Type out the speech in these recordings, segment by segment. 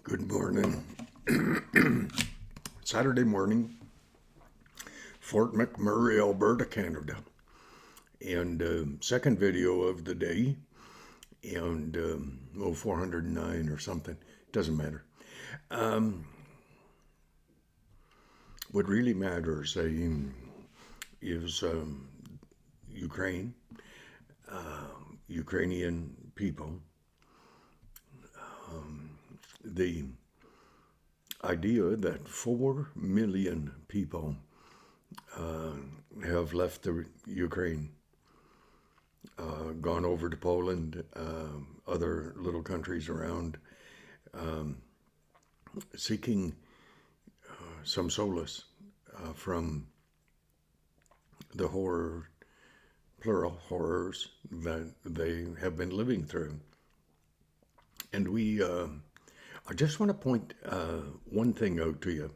Good morning. Saturday morning, Fort McMurray, Alberta, Canada. And second video of the day, and 409 or something. Doesn't matter. What really matters is Ukraine, Ukrainian people. The idea that 4 million people have left the Ukraine, gone over to Poland, other little countries around, seeking some solace from the plural horrors that they have been living through. And I just want to point one thing out to you.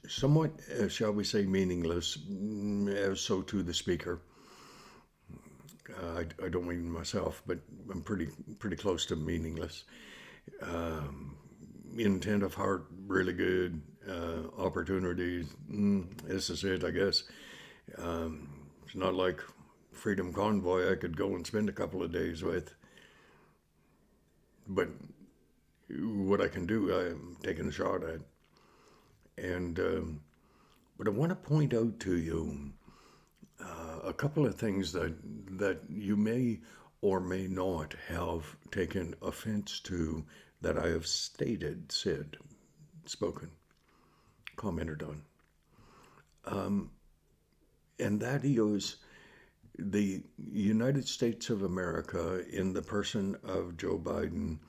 Somewhat, shall we say, meaningless, as so to the speaker. I don't mean myself, but I'm pretty close to meaningless. Intent of heart, really good. Opportunities, this is it, I guess. It's not like Freedom Convoy I could go and spend a couple of days with. But what I can do, I'm taking a shot at. And but I want to point out to you a couple of things that you may or may not have taken offense to that I have said, spoken, commented on. And that is the United States of America, in the person of Joe Biden,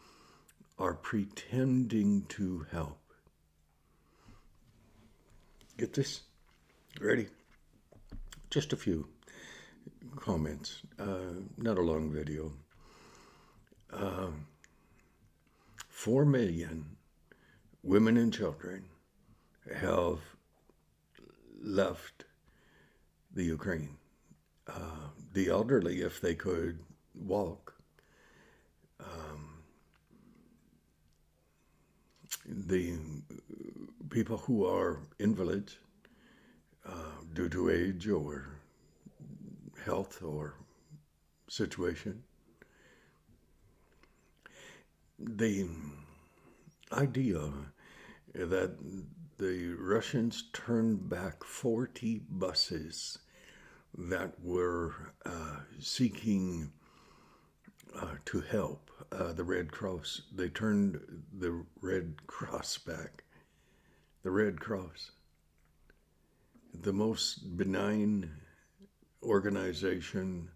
are pretending to help. Get this? Ready? Just a few comments, not a long video. 4 million women and children have left the Ukraine. The elderly, if they could walk. The people who are invalids due to age or health or situation. The idea that the Russians turned back 40 buses that were seeking to help the Red Cross. They turned the Red Cross back. The Red Cross, the most benign organization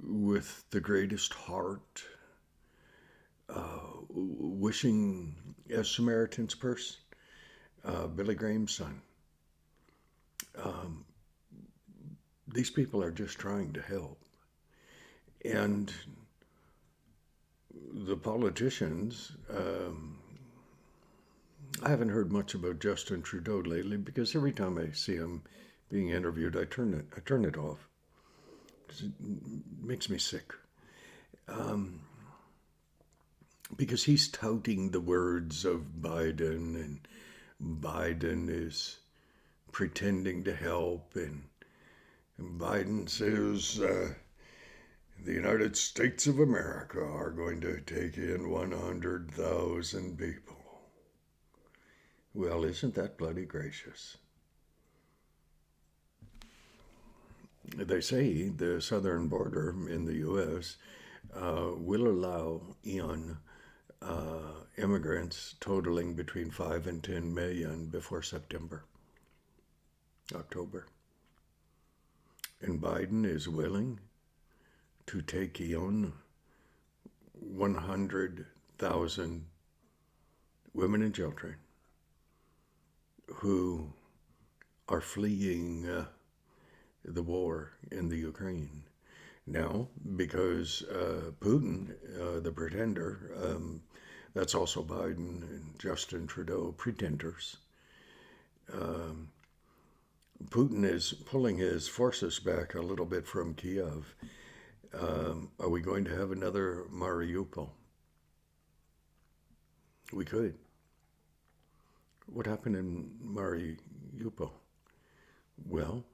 with the greatest heart, wishing, as Samaritan's Purse, Billy Graham's son. These people are just trying to help. And the politicians, I haven't heard much about Justin Trudeau lately, because every time I see him being interviewed, I turn it off. It makes me sick. Because he's touting the words of Biden, and Biden is pretending to help, and Biden says the United States of America are going to take in 100,000 people. Well, isn't that bloody gracious? They say the southern border in the U.S. Will allow in immigrants totaling between 5 and 10 million before October. And Biden is willing to take in 100,000 women and children who are fleeing the war in the Ukraine. Now, because Putin, the pretender, that's also Biden and Justin Trudeau, pretenders. Putin is pulling his forces back a little bit from Kiev. Are we going to have another Mariupol? We could. What happened in Mariupol? Well,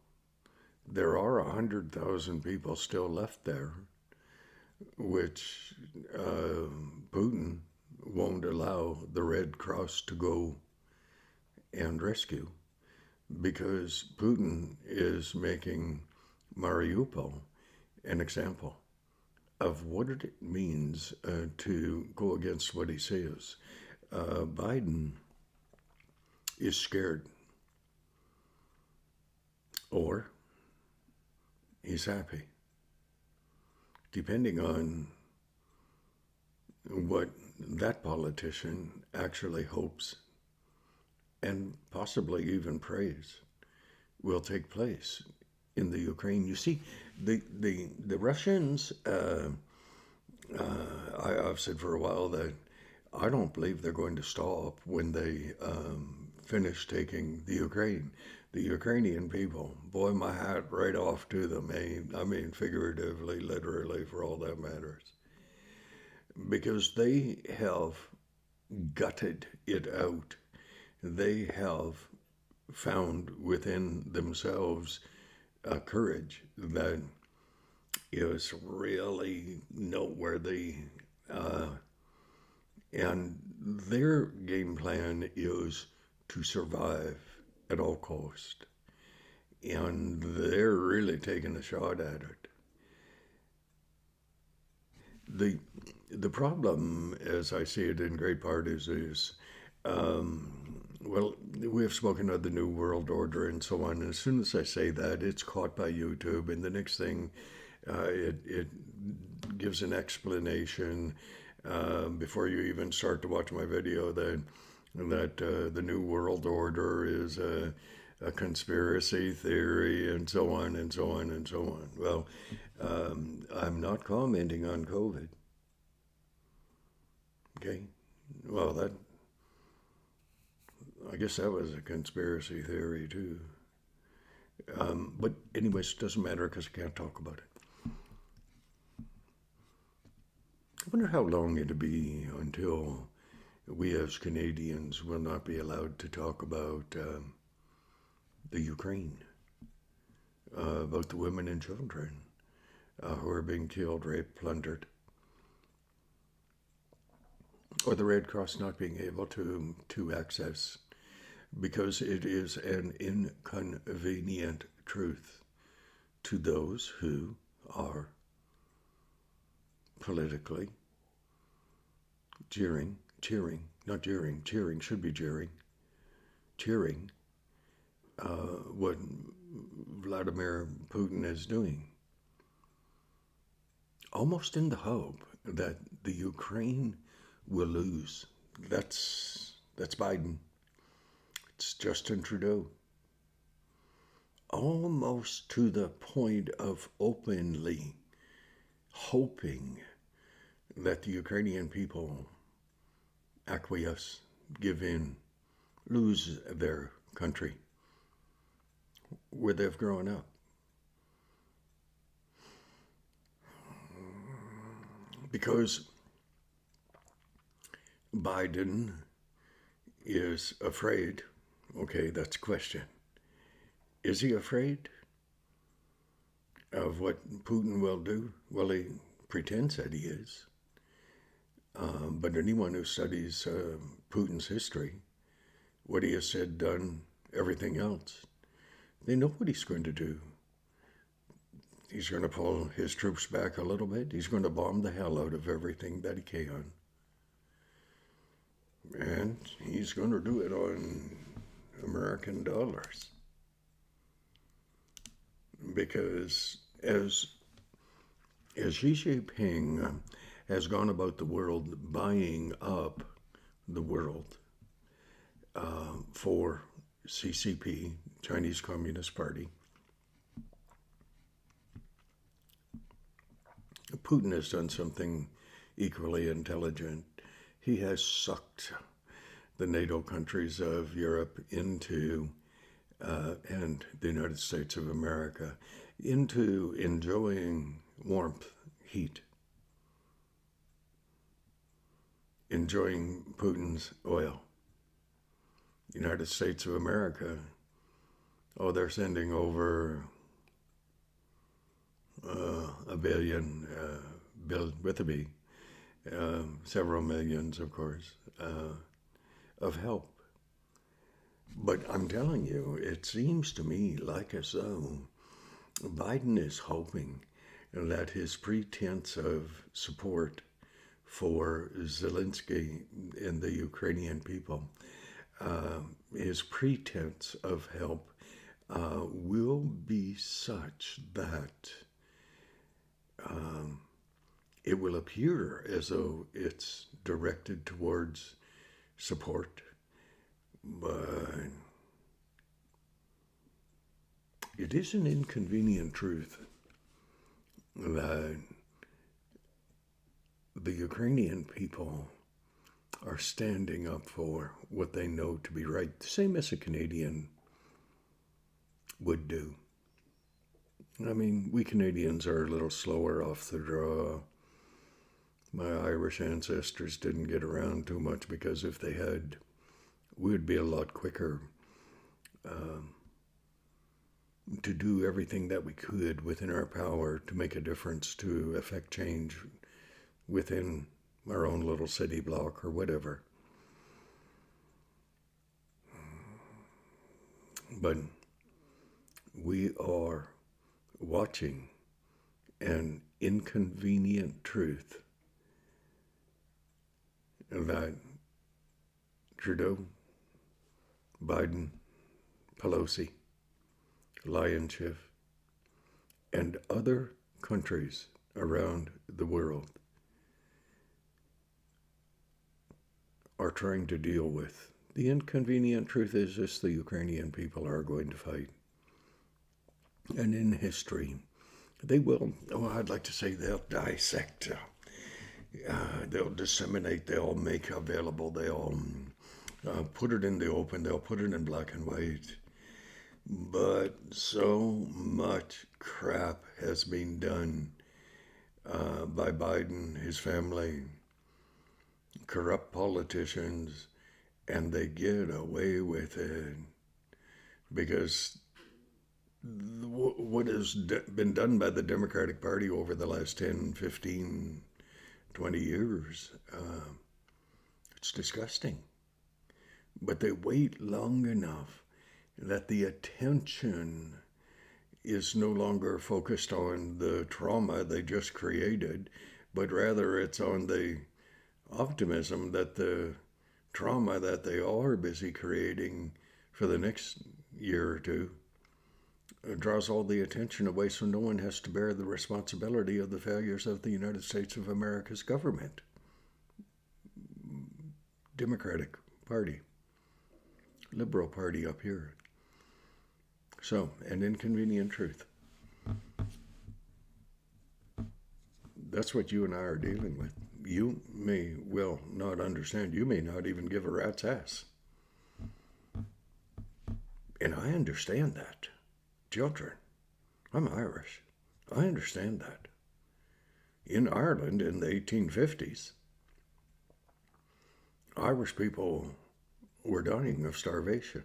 there are 100,000 people still left there, which Putin won't allow the Red Cross to go and rescue because Putin is making Mariupol an example of what it means to go against what he says. Biden is scared, or he's happy, depending on what that politician actually hopes and possibly even prays will take place in the Ukraine. You see, the Russians, I've said for a while that I don't believe they're going to stop when they finish taking the Ukraine. The Ukrainian people, boy, my hat right off to them. I mean, figuratively, literally, for all that matters. Because they have gutted it out. They have found within themselves a courage that is really noteworthy. And their game plan is to survive at all cost. And they're really taking a shot at it. The problem, as I see it in great part, is well, we have spoken of the New World Order and so on. And as soon as I say that, it's caught by YouTube, and the next thing, it gives an explanation before you even start to watch my video that the New World Order is a conspiracy theory and so on and so on and so on. Well, I'm not commenting on COVID. Okay, well, I guess that was a conspiracy theory too. But anyways, it doesn't matter because I can't talk about it. I wonder how long it'll be until we as Canadians will not be allowed to talk about the Ukraine, about the women and children who are being killed, raped, plundered, or the Red Cross not being able to access because it is an inconvenient truth to those who are politically cheering, not jeering, cheering should be cheering what Vladimir Putin is doing, almost in the hope that the Ukraine will lose. That's Biden. It's Justin Trudeau. Almost to the point of openly hoping that the Ukrainian people acquiesce, give in, lose their country where they've grown up. Because Biden is afraid. Okay, that's a question. Is he afraid of what Putin will do? Well, he pretends that he is. But anyone who studies Putin's history, what he has said, done, everything else, they know what he's going to do. He's going to pull his troops back a little bit. He's going to bomb the hell out of everything that he can. And he's going to do it on American dollars. Because as Xi Jinping has gone about the world buying up the world for CCP, Chinese Communist Party, Putin has done something equally intelligent. He has sucked the NATO countries of Europe into, and the United States of America, into enjoying warmth, heat, enjoying Putin's oil. United States of America, oh, they're sending over a billion, bill with a B, several millions, of course, of help. But I'm telling you, it seems to me like as though Biden is hoping that his pretense of support for Zelensky and the Ukrainian people, his pretense of help will be such that it will appear as though it's directed towards support, but it is an inconvenient truth that the Ukrainian people are standing up for what they know to be right, the same as a Canadian would do. I mean, we Canadians are a little slower off the draw. My Irish ancestors didn't get around too much because if they had, we would be a lot quicker to do everything that we could within our power to make a difference, to affect change within our own little city block or whatever. But we are watching an inconvenient truth that Trudeau, Biden, Pelosi, Lion Schiff, and other countries around the world are trying to deal with. The inconvenient truth is this: the Ukrainian people are going to fight. And in history, they will, I'd like to say they'll dissect, they'll disseminate, they'll make available, they'll put it in the open, they'll put it in black and white. But so much crap has been done by Biden, his family, corrupt politicians, and they get away with it because what has been done by the Democratic Party over the last 10, 15, 20 years, it's disgusting. But they wait long enough that the attention is no longer focused on the trauma they just created, but rather it's on the optimism that the trauma that they are busy creating for the next year or two draws all the attention away, so no one has to bear the responsibility of the failures of the United States of America's government. Democratic Party, Liberal Party up here. So, an inconvenient truth. That's what you and I are dealing with. You may well not understand. You may not even give a rat's ass. And I understand that. Children, I'm Irish. I understand that. In Ireland in the 1850s, Irish people were dying of starvation.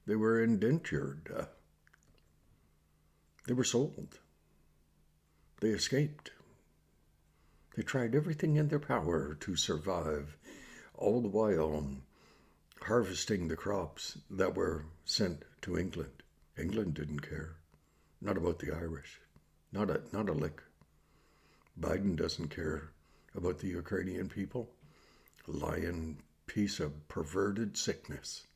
They were indentured. They were sold. They escaped. They tried everything in their power to survive, all the while harvesting the crops that were sent to England. England didn't care. Not about the Irish. Not a lick. Biden doesn't care about the Ukrainian people. Lying piece of perverted sickness.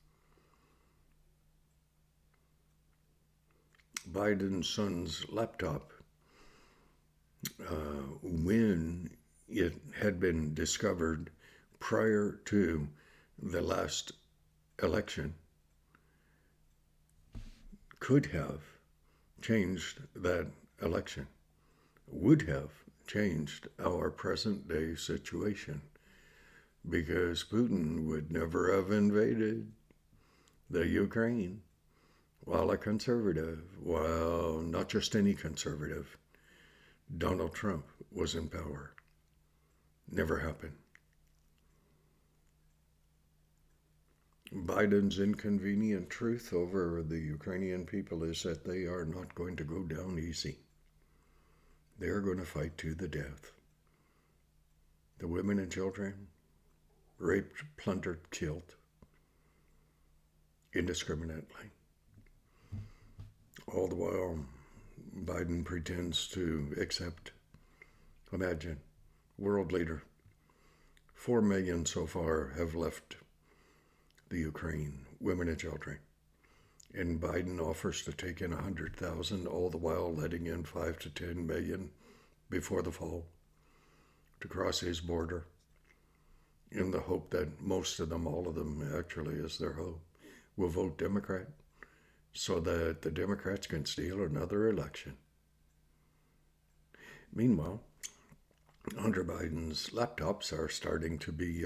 Biden's son's laptop, when it had been discovered prior to the last election, could have changed that election, would have changed our present day situation, because Putin would never have invaded the Ukraine while a conservative, while not just any conservative, Donald Trump was in power. Never happened. Biden's inconvenient truth over the Ukrainian people is that they are not going to go down easy. They're going to fight to the death. The women and children, raped, plundered, killed indiscriminately. All the while, Biden pretends to accept, imagine, world leader. 4 million so far have left the Ukraine, women and children. And Biden offers to take in 100,000, all the while letting in 5 to 10 million before the fall to cross his border, in the hope that most of them, all of them actually is their hope, will vote Democrat so that the Democrats can steal another election. Meanwhile, Hunter Biden's laptops are starting to be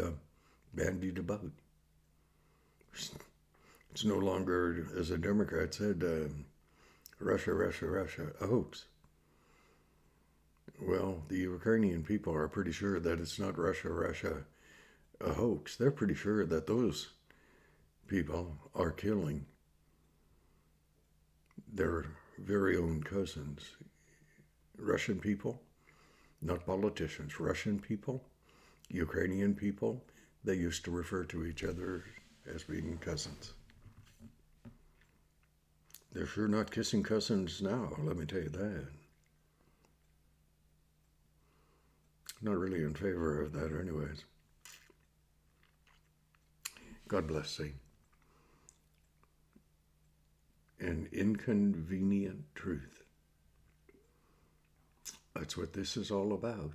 bandied about. It's no longer, as a Democrat said, Russia, a hoax. Well, the Ukrainian people are pretty sure that it's not Russia, a hoax. They're pretty sure that those people are killing their very own cousins. Russian people, not politicians, Russian people, Ukrainian people, they used to refer to each other as being cousins. They're sure not kissing cousins now, let me tell you that. Not really in favor of that anyways. God bless thee. An inconvenient truth. That's what this is all about.